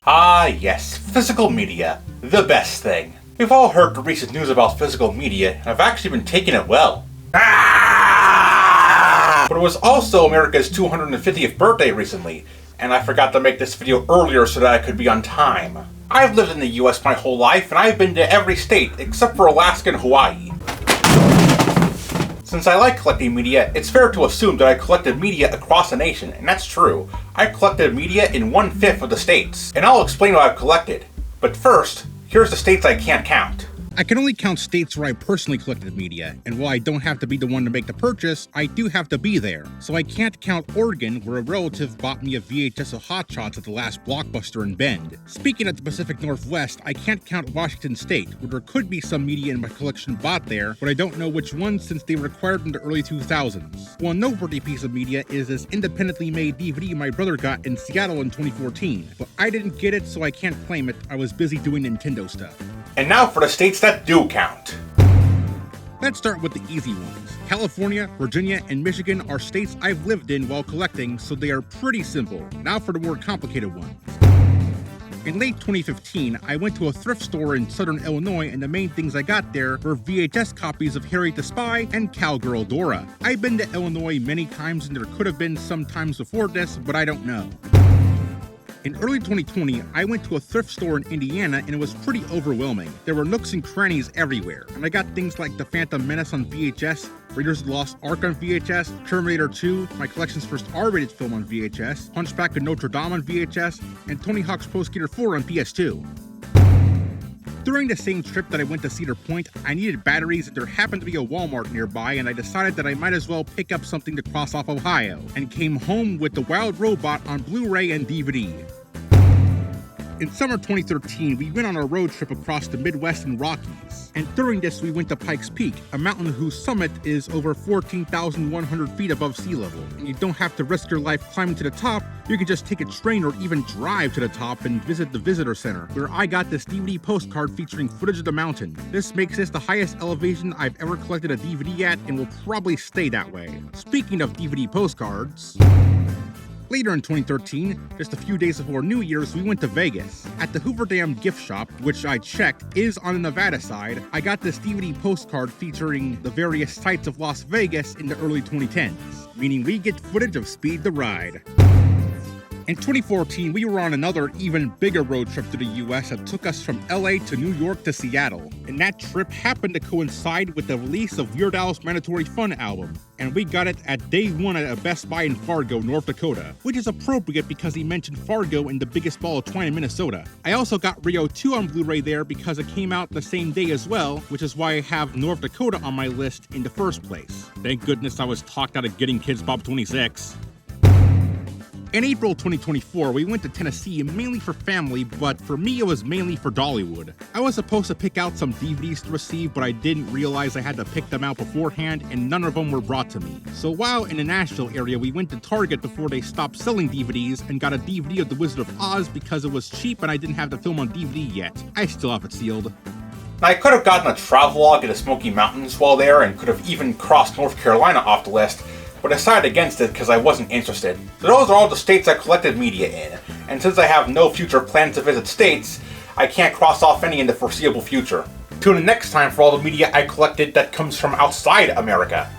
Ah yes, physical media. The best thing. We've all heard the recent news about physical media, and I've actually been taking it well. But it was also America's 250th birthday recently, and I forgot to make this video earlier so that I could be on time. I've lived in the US my whole life, and I've been to every state except for Alaska and Hawaii. Since I like collecting media, it's fair to assume that I collected media across the nation, and that's true. I collected media in 1/5 of the states, and I'll explain what I've collected. But first, here's the states I can't count. I can only count states where I personally collected media, and while I don't have to be the one to make the purchase, I do have to be there. So I can't count Oregon, where a relative bought me a VHS of Hot Shots at the last Blockbuster in Bend. Speaking of the Pacific Northwest, I can't count Washington State, where there could be some media in my collection bought there, but I don't know which ones since they were acquired in the early 2000s. One noteworthy piece of media is this independently made DVD my brother got in Seattle in 2014, but I didn't get it so I can't claim it. I was busy doing Nintendo stuff. And now for the states that do count. Let's start with the easy ones. California, Virginia, and Michigan are states I've lived in while collecting, so they are pretty simple. Now for the more complicated ones. In late 2015, I went to a thrift store in southern Illinois, and the main things I got there were VHS copies of Harriet the Spy and Cowgirl Dora. I've been to Illinois many times, and there could have been some times before this, but I don't know. In early 2020, I went to a thrift store in Indiana, and it was pretty overwhelming. There were nooks and crannies everywhere, and I got things like The Phantom Menace on VHS, Raiders of the Lost Ark on VHS, Terminator 2, my collection's first R-rated film on VHS, Hunchback of Notre Dame on VHS, and Tony Hawk's Pro Skater 4 on PS2. During the same trip that I went to Cedar Point, I needed batteries, and there happened to be a Walmart nearby, and I decided that I might as well pick up something to cross off Ohio, and came home with The Wild Robot on Blu-ray and DVD. In summer 2013, we went on a road trip across the Midwest and Rockies, and during this we went to Pikes Peak, a mountain whose summit is over 14,100 feet above sea level. And you don't have to risk your life climbing to the top, you can just take a train or even drive to the top and visit the visitor center, where I got this DVD postcard featuring footage of the mountain. This makes this the highest elevation I've ever collected a DVD at, and will probably stay that way. Speaking of DVD postcards, later in 2013, just a few days before New Year's, we went to Vegas. At the Hoover Dam gift shop, which I checked is on the Nevada side, I got this DVD postcard featuring the various sights of Las Vegas in the early 2010s, meaning we get footage of Speed the Ride. In 2014, we were on another, even bigger road trip to the US that took us from LA to New York to Seattle. And that trip happened to coincide with the release of Weird Al's Mandatory Fun album. And we got it at day one at a Best Buy in Fargo, North Dakota. Which is appropriate because he mentioned Fargo in The Biggest Ball of Twine in Minnesota. I also got Rio 2 on Blu-ray there because it came out the same day as well, which is why I have North Dakota on my list in the first place. Thank goodness I was talked out of getting Kids Bop 26. In April 2024, we went to Tennessee mainly for family, but for me it was mainly for Dollywood. I was supposed to pick out some DVDs to receive, but I didn't realize I had to pick them out beforehand, and none of them were brought to me. So while in the Nashville area, we went to Target before they stopped selling DVDs and got a DVD of The Wizard of Oz because it was cheap and I didn't have the film on DVD yet. I still have it sealed. Now, I could have gotten a travelogue in the Smoky Mountains while there, and could have even crossed North Carolina off the list, but I decided against it because I wasn't interested. So those are all the states I collected media in, and since I have no future plans to visit states, I can't cross off any in the foreseeable future. Tune in next time for all the media I collected that comes from outside America.